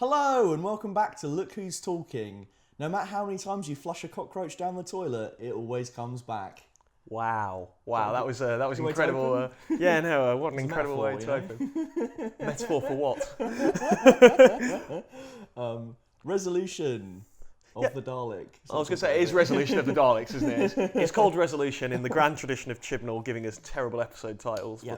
Hello and welcome back to Look Who's Talking. No matter how many times you flush a cockroach down the toilet, it always comes back. Wow, that was incredible. What an incredible way to open. Metaphor for what? Resolution of the Dalek. I was going to say, it is Resolution of the Daleks, isn't it? It's called Resolution in the grand tradition of Chibnall giving us terrible episode titles. Yeah.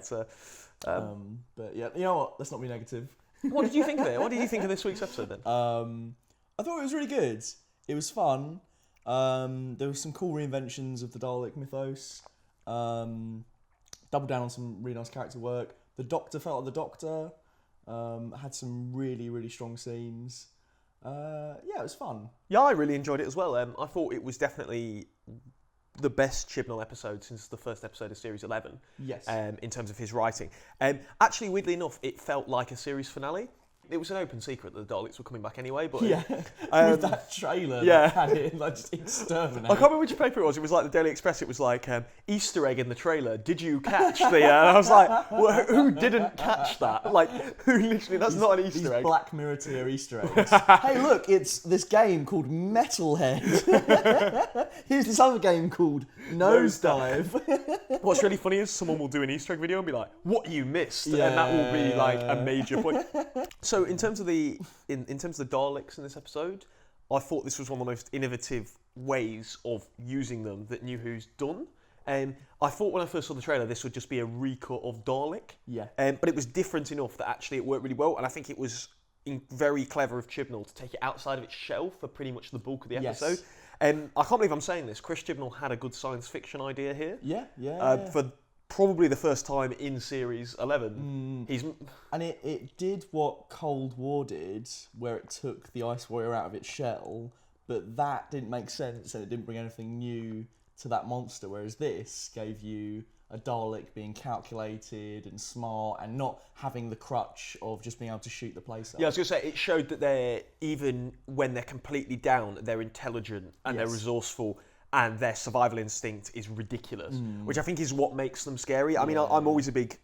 But yeah, you know what? Let's not be negative. What did you think of it? What did you think of this week's episode then? I thought it was really good. It was fun. There were some cool reinventions of the Dalek mythos. Doubled down on some really nice character work. The Doctor felt like the Doctor. Had some really, really strong scenes. It was fun. Yeah, I really enjoyed it as well. I thought it was definitely the best Chibnall episode since the first episode of Series 11. Yes. In terms of his writing. Actually, weirdly enough, it felt like a series finale. It was an open secret that the Daleks were coming back anyway, but with that trailer that had it like just exterminate. I can't remember which paper it was. It was like the Daily Express. It was like Easter egg in the trailer. Did you catch the? And I was like, well, who didn't catch that? Like, who literally? That's not an Easter egg. Black Mirror tier Easter eggs. Hey, look! It's this game called Metalhead. Here's this other game called Nosedive. What's really funny is someone will do an Easter egg video and be like, "What you missed," and that will be like a major point. So in terms of the Daleks in this episode, I thought this was one of the most innovative ways of using them that New Who's done. I thought when I first saw the trailer, this would just be a recut of Dalek. Yeah. But it was different enough that actually it worked really well, and I think it was very clever of Chibnall to take it outside of its shell for pretty much the bulk of the episode. I can't believe I'm saying this. Chris Chibnall had a good science fiction idea here. Yeah. For probably the first time in Series 11. And it did what Cold War did, where it took the Ice Warrior out of its shell, but that didn't make sense and it didn't bring anything new to that monster, whereas this gave you a Dalek being calculated and smart and not having the crutch of just being able to shoot the place up. Yeah, I was going to say, it showed that they're, even when they're completely down, they're intelligent and they're resourceful. And their survival instinct is ridiculous, which I think is what makes them scary. I mean, I'm always a big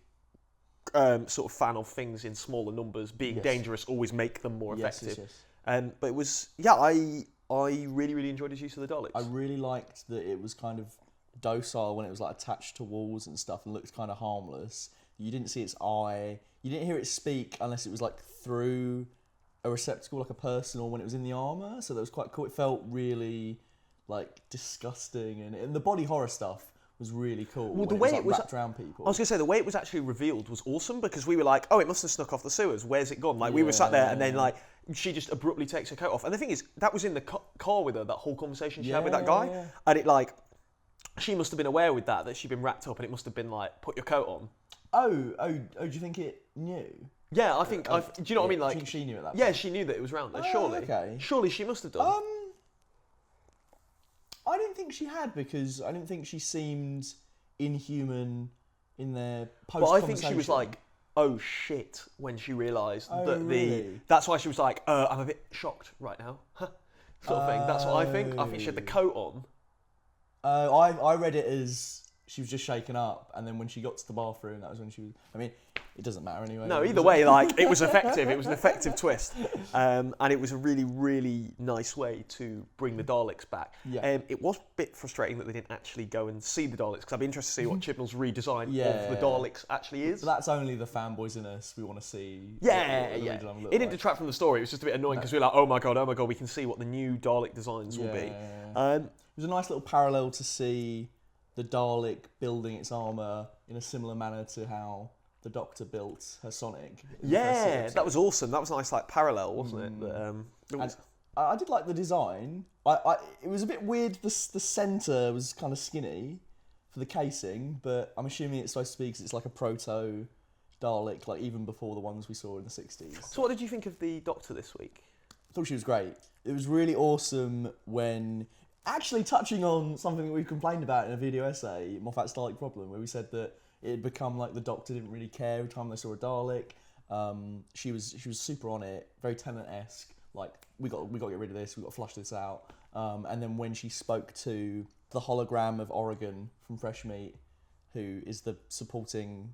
sort of fan of things in smaller numbers. Being dangerous always make them more effective. Yes. But it was, I really, really enjoyed his use of the Daleks. I really liked that it was kind of docile when it was like attached to walls and stuff and looked kind of harmless. You didn't see its eye. You didn't hear it speak unless it was like through a receptacle, like a person, or when it was in the armour. So that was quite cool. It felt really like disgusting, and the body horror stuff was really cool. Well, the way it was wrapped around people. I was going to say, the way it was actually revealed was awesome, because we were like, oh, it must have snuck off the sewers. Where's it gone? Like, we were sat there, and then like she just abruptly takes her coat off. And the thing is, that was in the car with her, that whole conversation she had with that guy, and it like, she must have been aware with that she'd been wrapped up, and it must have been like, put your coat on. Oh, do you think it knew? Yeah, I think. Do you know what I mean? Like, I think she knew at that point. Yeah, she knew that it was round there. Surely, okay. Surely she must have done. I didn't think she had, because I didn't think she seemed inhuman in their post-conversation. But I think she was like, oh shit, when she realised that really? That's why she was like, I'm a bit shocked right now. Sort of thing. That's what I think. I think she had the coat on. I read it as she was just shaken up, and then when she got to the bathroom, that was when she was... I mean, it doesn't matter anyway. No, either way, like, it was effective. It was an effective twist. And it was a really, really nice way to bring the Daleks back. Yeah. It was a bit frustrating that they didn't actually go and see the Daleks, because I'd be interested to see what Chibnall's redesign of the Daleks actually is. But that's only the fanboys in us. We want to see... Yeah. It didn't detract from the story. It was just a bit annoying, because we were like, oh my god, we can see what the new Dalek designs will be. It was a nice little parallel to see the Dalek building its armour in a similar manner to how the Doctor built her Sonic. Yeah, that was awesome. That was a nice like parallel, wasn't it? And I did like the design. It was a bit weird. The centre was kind of skinny for the casing, but I'm assuming it's supposed to be because it's like a proto Dalek, like even before the ones we saw in the 60s. So what did you think of the Doctor this week? I thought she was great. It was really awesome when... Actually, touching on something that we complained about in a video essay, Moffat's Dalek Problem, where we said that it had become like the Doctor didn't really care every time they saw a Dalek. She was super on it, very Tennant-esque. Like, we got to get rid of this, we got to flush this out. And then when she spoke to the hologram of Oregon from Fresh Meat, who is the supporting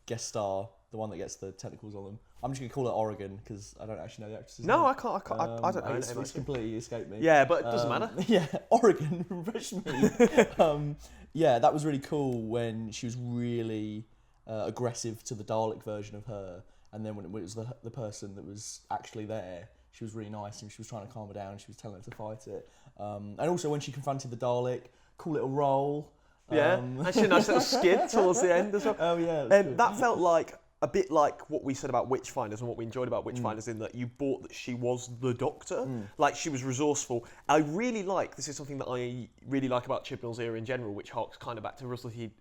guest star the one that gets the tentacles on them. I'm just gonna call it Oregon because I don't actually know the actress's No, name. I can't. I don't know. It's completely escaped me. Yeah, but it doesn't matter. Yeah, Oregon, refresh me. Yeah, that was really cool when she was really aggressive to the Dalek version of her, and then when it was the person that was actually there, she was really nice and she was trying to calm her down. She was telling her to fight it, and also when she confronted the Dalek, cool little roll. Yeah, actually a nice little skid towards the end as well. Oh yeah, and that felt like a bit like what we said about Witchfinders and what we enjoyed about Witchfinders in that you bought that she was the Doctor, like she was resourceful. I really like, this is something that I really like about Chibnall's era in general, which harks kind of back to Russell T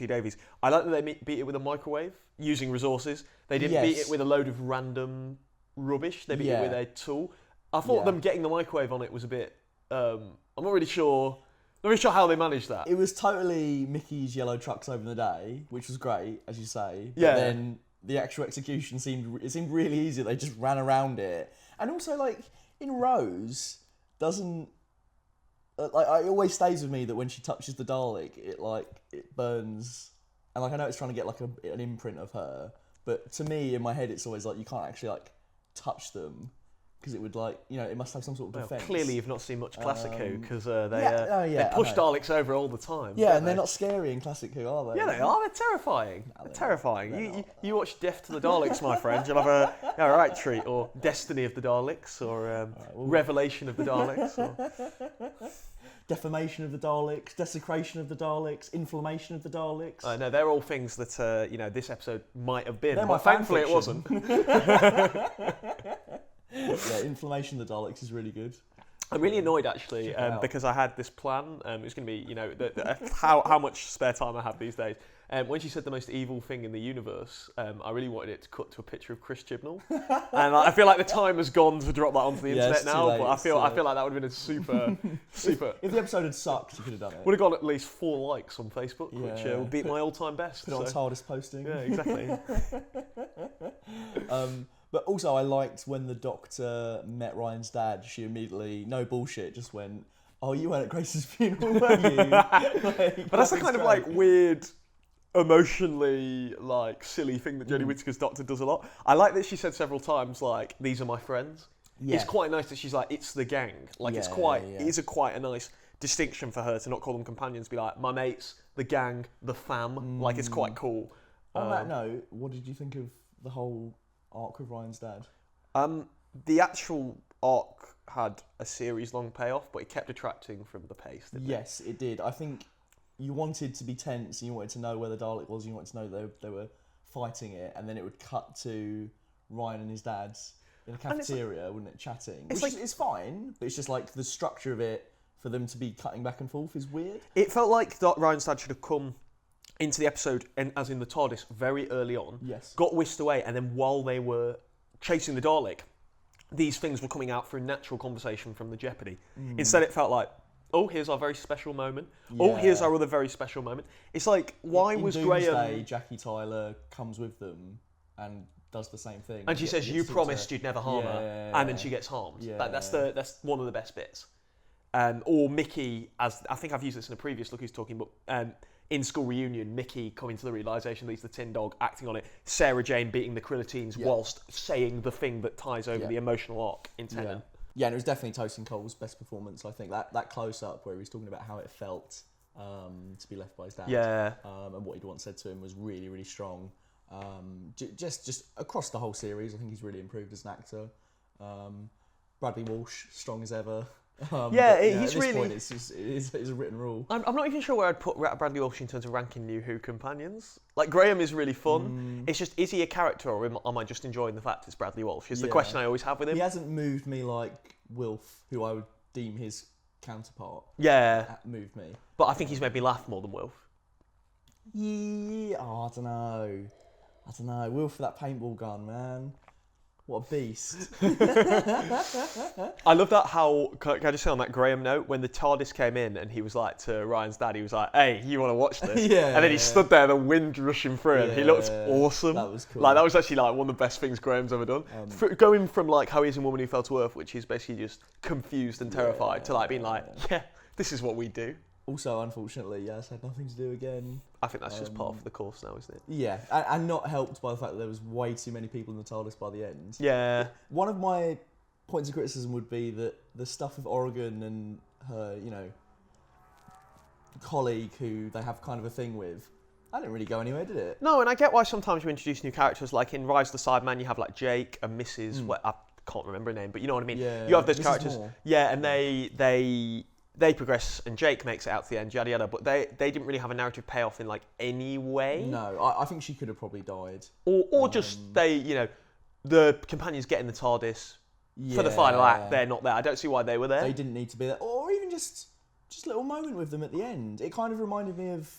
Davies. I like that they beat it with a microwave, using resources. They didn't beat it with a load of random rubbish, they beat it with a tool. I thought them getting the microwave on it was a bit, I'm not really sure how they managed that. It was totally Mickey's yellow trucks over the day, which was great, as you say. But Yeah. then the actual execution seemed really easy. They just ran around it, and also like in Rose doesn't like it always stays with me that when she touches the Dalek, it burns, and like I know it's trying to get like an imprint of her, but to me in my head it's always like you can't actually like touch them. Because it would it must have some sort of defense. Clearly you've not seen much Classic Who, because they push Daleks over all the time. Yeah, and they're not scary in Classic Who, are they? Yeah, they are. They're terrifying. They're terrifying. You watch Death to the Daleks, my friend, you'll have a right treat. Or Destiny of the Daleks, or Revelation of the Daleks. Or... Defamation of the Daleks, desecration of the Daleks, inflammation of the Daleks. No, they're all things that this episode might have been. But thankfully it wasn't. Yeah, inflammation of the Daleks is really good. I'm really annoyed actually because I had this plan. It was going to be, how much spare time I have these days. When she said the most evil thing in the universe, I really wanted it to cut to a picture of Chris Chibnall, and I feel like the time has gone to drop that onto the internet now. Late, but I feel like that would have been a super. If the episode had sucked, you could have done it. Would have got at least 4 likes on Facebook, which would beat my all-time best. Put it on TARDIS posting. Yeah, exactly. But also, I liked when the Doctor met Ryan's dad. She immediately, no bullshit, just went, "Oh, you weren't at Grace's funeral, were you?" But that's the kind of weird, emotionally silly thing that Jodie Whittaker's Doctor does a lot. I like that she said several times "These are my friends." Yeah. It's quite nice that she's like, "It's the gang." It is quite a nice distinction for her to not call them companions. Be like, "My mates, the gang, the fam." It's quite cool. On that note, what did you think of the whole arc with Ryan's dad? The actual arc had a series-long payoff, but it kept detracting from the pace, didn't it? Yes, it did. I think you wanted to be tense, and you wanted to know where the Dalek was, and you wanted to know they were fighting it, and then it would cut to Ryan and his dad in a cafeteria, wouldn't it, chatting? It's fine, but it's just the structure of it, for them to be cutting back and forth, is weird. It felt like Ryan's dad should have come into the episode, as in the TARDIS, very early on. Yes. Got whisked away, and then while they were chasing the Dalek, these things were coming out through natural conversation from the Jeopardy. Instead, it felt like, oh, here's our very special moment. Yeah. Oh, here's our other very special moment. It's like, why in was Doomsday, Graham... Jackie Tyler comes with them and does the same thing. And she says, "You promised you'd never harm her," and then she gets harmed. Yeah. That's one of the best bits. Or Mickey, as I think I've used this in a previous look, he's talking about... in School Reunion, Mickey coming to the realisation that he's the Tin Dog, acting on it. Sarah Jane beating the Krillitines whilst saying the thing that ties over the emotional arc in Tenon. Yeah, and it was definitely Tosin Cole's best performance. I think that close-up where he was talking about how it felt to be left by his dad, and what he'd once said to him was really, really strong. Just across the whole series, I think he's really improved as an actor. Bradley Walsh, strong as ever. He's at this really. Point, it's a written rule. I'm not even sure where I'd put Bradley Walsh in terms of ranking New Who companions. Graham is really fun. It's just, is he a character, or am I just enjoying the fact it's Bradley Walsh? Is the question I always have with him. He hasn't moved me like Wilf, who I would deem his counterpart. Yeah, moved me. But I think he's made me laugh more than Wilf. Yeah, I don't know. Wilf for that paintball gun, man. What a beast. I love that can I just say on that Graham note, when the TARDIS came in and he was like to Ryan's dad, he was like, "Hey, you want to watch this?" And then he stood there, the wind rushing through him. He looked awesome. That was cool. That was actually one of the best things Graham's ever done. Going from how he is in Woman Who Fell to Earth, which is basically just confused and terrified, to being yeah, this is what we do. Also, unfortunately, yes, had nothing to do again. I think that's just part of the course now, isn't it? Yeah, and not helped by the fact that there was way too many people in the TARDIS by the end. Yeah. One of my points of criticism would be that the stuff with Oregon and her, colleague who they have kind of a thing with, that didn't really go anywhere, did it? No, and I get why sometimes you introduce new characters. Like in Rise of the Sideman, you have like Jake and Mrs. I can't remember her name, but you know what I mean. Yeah, you have those Mrs. characters. Moore. Yeah, and they progress, and Jake makes it out to the end, yada yada. But they didn't really have a narrative payoff in like any way. No, I think she could have probably died. Or just the companions get in the TARDIS for the final act. They're not there. I don't see why they were there. They didn't need to be there, or even just a little moment with them at the end. It kind of reminded me of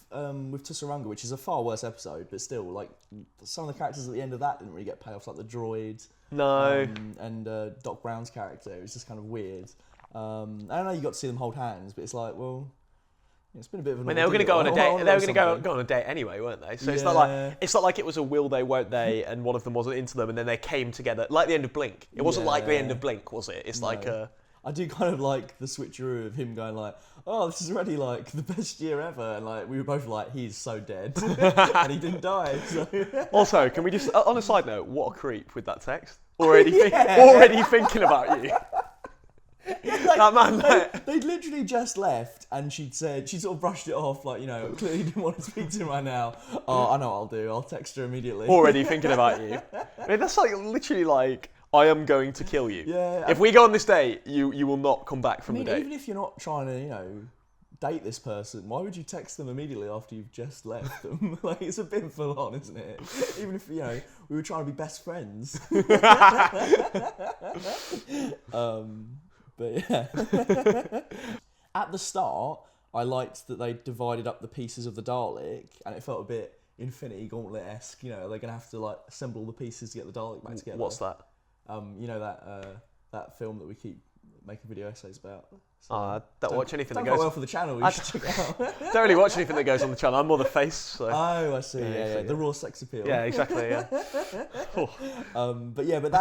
with Tusaranga, which is a far worse episode, but still, like some of the characters at the end of that didn't really get payoffs, like the droid. No. And Doc Brown's character, it was just kind of weird. I know you got to see them hold hands, but it's like, well, it's been a bit of an. I mean, they were going to go on a date. They were going to go on a date anyway, weren't they? So it's not like it was a will they, won't they, and one of them wasn't into them, and then they came together, like the end of Blink. It wasn't like the end of Blink, was it? It's like a. I do kind of like the switcheroo of him going like, oh, this is already like the best year ever, and like we were both like, he's so dead, and he didn't die. So. Also, can we just, on a side note, what a creep with that text? Already thinking about you. Like, that man. They'd literally just left, and she sort of brushed it off, like, clearly didn't want to speak to him right now. Oh, I know what I'll do. I'll text her immediately. Already thinking about you. I mean, that's like literally like, I am going to kill you. Yeah. If we go on this date, you will not come back from the date. Even if you're not trying to, date this person, why would you text them immediately after you've just left them? Like, it's a bit full on, isn't it? Even if, we were trying to be best friends. But yeah. At the start, I liked that they divided up the pieces of the Dalek, and it felt a bit Infinity Gauntlet-esque. They're going to have to like assemble all the pieces to get the Dalek back together. What's that? That film that we keep making video essays about. So don't watch anything that goes. Don't well for the channel. You should check it out. Don't really watch anything that goes on the channel. I'm more the face. So. Oh, I see. Yeah. The raw sex appeal. Yeah, exactly. Yeah. But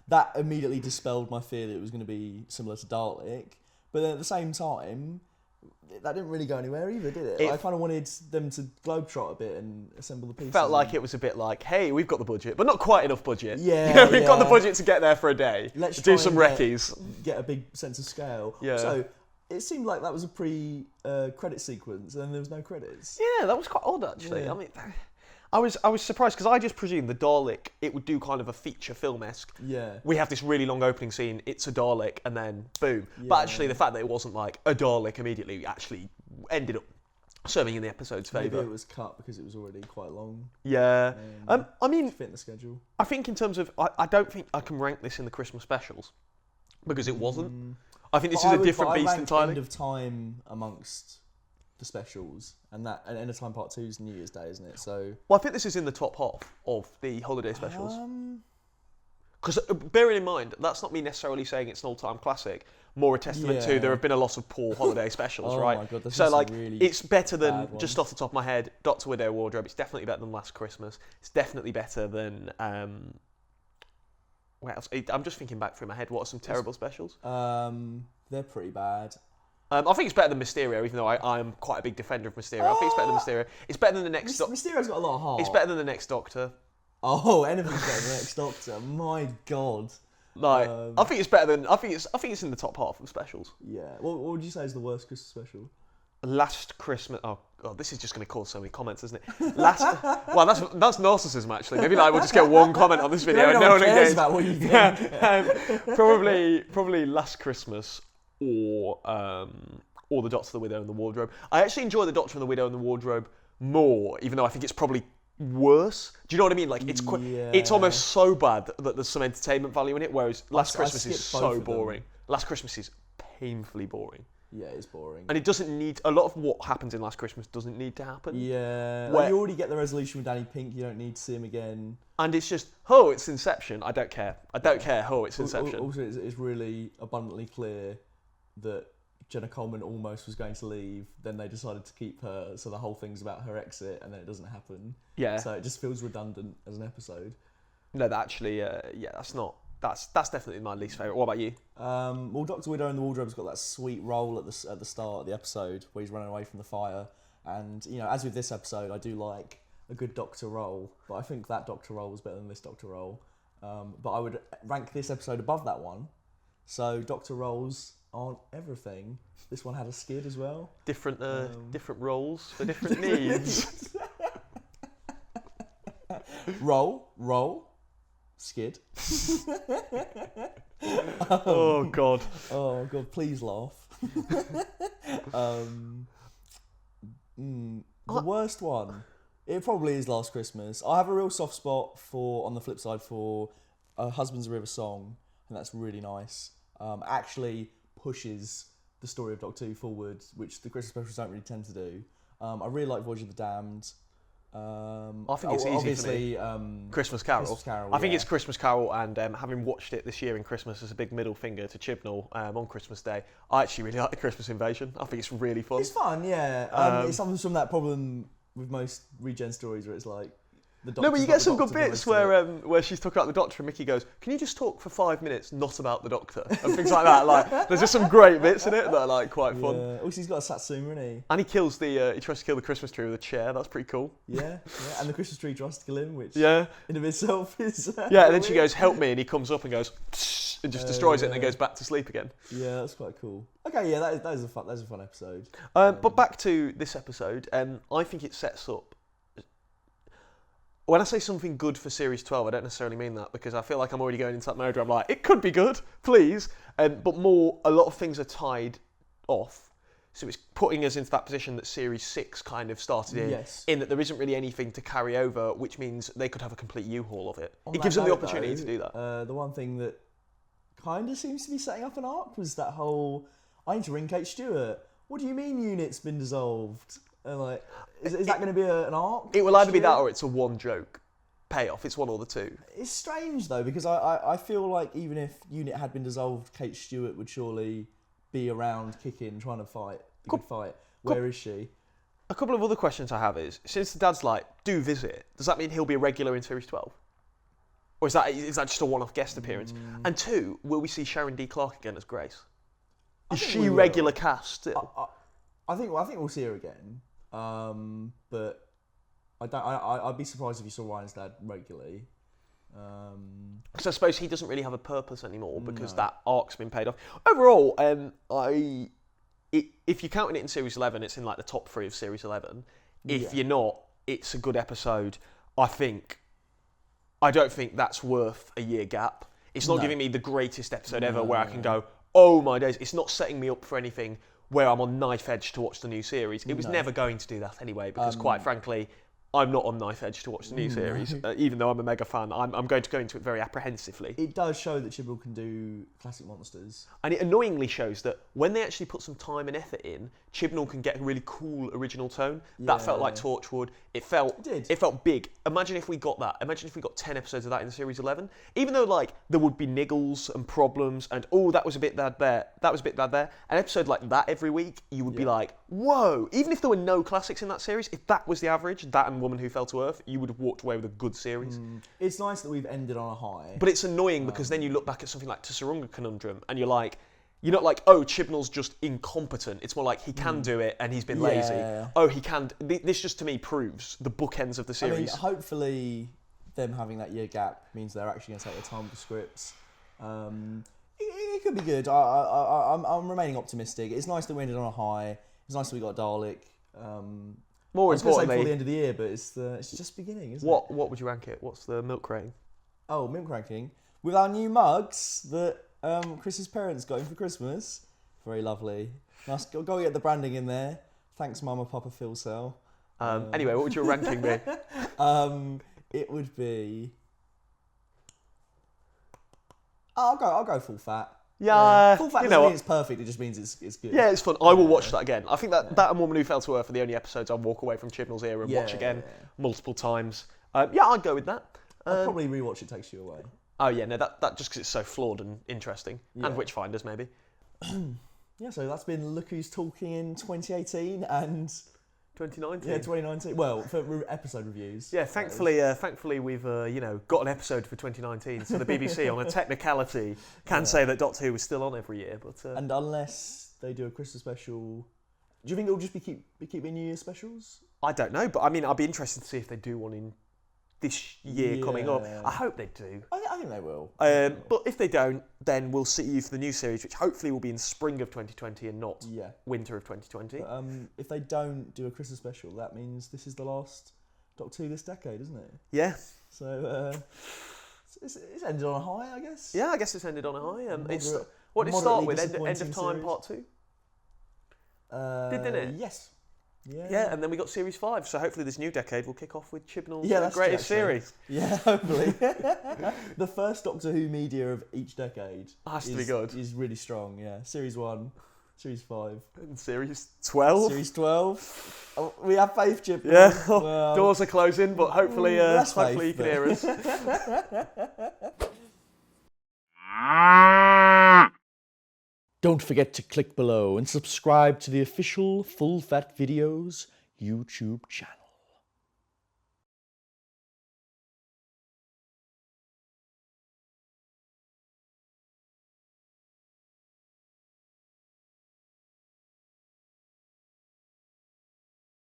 that immediately dispelled my fear that it was going to be similar to Dalek. But then at the same time, that didn't really go anywhere either, did it? I kind of wanted them to globetrot a bit and assemble the pieces. Felt like it was a bit like, hey, we've got the budget, but not quite enough budget. Yeah, we've got the budget to get there for a day. Let's do some recce's. Get a big sense of scale. Yeah. So it seemed like that was a pre-credit sequence, and then there was no credits. Yeah, that was quite odd actually. Yeah. I mean, I was surprised because I just presumed the Dalek, it would do kind of a feature film-esque. Yeah. We have this really long opening scene, it's a Dalek, and then boom. Yeah. But actually the fact that it wasn't like a Dalek immediately actually ended up serving in the episode's favour. Maybe it was cut because it was already quite long. Yeah. I mean, fit in the schedule. I think in terms of, I don't think I can rank this in the Christmas specials because it wasn't. I think this is a different beast entirely. End of time amongst the specials, and End of Time Part 2 is New Year's Day, isn't it? So, well, I think this is in the top half of the holiday specials. Because bearing in mind, that's not me necessarily saying it's an all-time classic. More a testament to there have been a lot of poor holiday specials, right? Oh my God, so like, really it's better than, just off the top of my head, Doctor Widow Wardrobe. It's definitely better than Last Christmas. It's definitely better than. What else? I'm just thinking back through my head. What are some terrible specials? They're pretty bad. I think it's better than Mysterio, even though I'm quite a big defender of Mysterio. I think it's better than Mysterio. It's better than the next Doctor. Mysterio's got a lot of heart. It's better than the next Doctor. Oh, anything's better than the next Doctor. My God. Like, I think it's better than. I think it's in the top half of specials. Yeah. What would you say is the worst Christmas special? Last Christmas. Oh God, this is just going to cause so many comments, isn't it? Well, that's narcissism actually. Maybe like we'll just get one comment on this video. No one cares about what you think. Probably Last Christmas or the Doctor, the Widow, and the Wardrobe. I actually enjoy the Doctor and the Widow and the Wardrobe more, even though I think it's probably worse. Do you know what I mean? Like it's almost so bad that there's some entertainment value in it, whereas Last Christmas is so boring. Last Christmas is painfully boring. Yeah, it's boring. And it doesn't need... A lot of what happens in Last Christmas doesn't need to happen. Yeah. Like you already get the resolution with Danny Pink. You don't need to see him again. And it's just, it's Inception. I don't care. It's Inception. Also, it's really abundantly clear that Jenna Coleman almost was going to leave. Then they decided to keep her. So the whole thing's about her exit, and then it doesn't happen. Yeah. So it just feels redundant as an episode. No, that actually... that's not... That's definitely my least favourite. What about you? Well, Doctor Widow in the Wardrobe's got that sweet role at the start of the episode where he's running away from the fire, and you know, as with this episode, I do like a good Doctor role, but I think that Doctor role was better than this Doctor role. But I would rank this episode above that one. So Doctor roles aren't everything. This one had a skid as well. Different roles for different needs. Roll, skid. Oh God. Oh God, please laugh. The worst one, it probably is Last Christmas. I have a real soft spot for, on the flip side, for Husband's a River Song, and that's really nice. Actually pushes the story of Doctor Who forward, which the Christmas specials don't really tend to do. I really like Voyage of the Damned. I think it's easy for me. Christmas Carol. I think it's Christmas Carol, and having watched it this year in Christmas as a big middle finger to Chibnall on Christmas Day, I actually really like the Christmas Invasion. I think it's really fun. It's fun, yeah. It suffers from that problem with most regen stories where it's like the Doctor's but you get some good Doctor bits where she's talking about the Doctor and Mickey goes, "Can you just talk for 5 minutes not about the Doctor?" and things like that. Like, there's just some great bits in it that are like quite fun. Yeah. Also, he's got a Satsuma, isn't he? And he kills he tries to kill the Christmas tree with a chair. That's pretty cool. Yeah. And the Christmas tree tries to kill him, which in of itself is. And then she goes, "Help me," and he comes up and goes, "Psst," and just destroys it, and then goes back to sleep again. Yeah, that's quite cool. Okay, yeah, that is a fun episode. But back to this episode, I think it sets up. When I say something good for Series 12, I don't necessarily mean that, because I feel like I'm already going into that mode where I'm like, it could be good, please. But more, a lot of things are tied off. So it's putting us into that position that Series 6 kind of started in that there isn't really anything to carry over, which means they could have a complete U-Haul of it. It gives them the opportunity to do that. The one thing that kind of seems to be setting up an arc was that whole, I need to ring Kate Stewart. What do you mean unit's been dissolved? Like, is that going to be an arc? It will either be that or it's a one joke payoff. It's one or the two. It's strange though, because I feel like even if unit had been dissolved, Kate Stewart would surely be around kicking, trying to fight the good fight. Where is she? A couple of other questions I have is, since the dad's like, do visit, does that mean he'll be a regular in Series 12? Or is that just a one-off guest appearance? And two, will we see Sharon D. Clarke again as Grace? Is she regular cast still? I think we'll see her again. But I'd be surprised if you saw Ryan's dad regularly. Because I suppose he doesn't really have a purpose anymore because that arc's been paid off. Overall, if you're counting it in Series 11, it's in like the top 3 of Series 11. If you're not, it's a good episode. I don't think that's worth a year gap. It's not giving me the greatest episode ever where I can go, oh my days. It's not setting me up for anything where I'm on knife edge to watch the new series. It was never going to do that anyway, because quite frankly, I'm not on knife edge to watch the new series. Even though I'm a mega fan, I'm going to go into it very apprehensively. It does show that Chibnall can do classic monsters. And it annoyingly shows that when they actually put some time and effort in, Chibnall can get a really cool original tone. That felt like Torchwood. It felt big. Imagine if we got that. Imagine if we got 10 episodes of that in Series 11. Even though like there would be niggles and problems and that was a bit bad there, that was a bit bad there. An episode like that every week, you would be like, whoa. Even if there were no classics in that series, if that was the average, that and Woman Who Fell to Earth, you would have walked away with a good series. It's nice that we've ended on a high. But it's annoying because then you look back at something like Tsarunga Conundrum and you're not like, oh, Chibnall's just incompetent. It's more like he can do it and he's been lazy. Oh, he can. This just to me proves the bookends of the series. I mean, hopefully them having that year gap means they're actually going to take their time with the scripts. It could be good. I'm remaining optimistic. It's nice that we ended on a high. It's nice that we got Dalek. More I was going to say before importantly, the end of the year, but it's just beginning, isn't it? What would you rank it? What's the milk rating? Oh, milk ranking. With our new mugs that Chris's parents got him for Christmas. Very lovely. Nice. Go get the branding in there. Thanks, Mama, Papa, Phil Cell. Anyway, what would your ranking be? It would be... I'll go full fat. Yeah, full fat doesn't mean it's perfect, it just means it's good. Yeah, it's fun. I will watch that again. I think that and Woman Who Fell to Earth are the only episodes I'll walk away from Chibnall's era and watch again multiple times. I'd go with that. I'd probably rewatch It Takes You Away. Oh yeah, no, that just because it's so flawed and interesting. And Witchfinders maybe. So that's been Look Who's Talking in 2018, and 2019. Yeah, 2019. Well, for episode reviews. Yeah, thankfully we've got an episode for 2019. So the BBC, on a technicality, can say that Doctor Who is still on every year. But and unless they do a Christmas special, do you think it'll just be keeping New Year specials? I don't know, but I mean, I'll be interested to see if they do one in this year coming up. I hope they do. I think they will. But if they don't, then we'll see you for the new series, which hopefully will be in spring of 2020 and not winter of 2020. But, if they don't do a Christmas special, that means this is the last Doctor Who this decade, isn't it? Yeah. So it's ended on a high, I guess. Yeah, I guess it's ended on a high. What did it start with? End of Time series. Part 2? Didn't it? Yes. Yeah, and then we got Series 5, so hopefully this new decade will kick off with Chibnall's that's greatest true, series. Yeah, hopefully. The first Doctor Who media of each decade Has to be good. Is really strong, yeah. Series 1, Series 5. And Series 12? Series 12. Oh, we have faith, Chibnall. Yeah, Well, doors are closing, but hopefully, hopefully you can hear us. Don't forget to click below and subscribe to the official Full Fat Videos YouTube channel.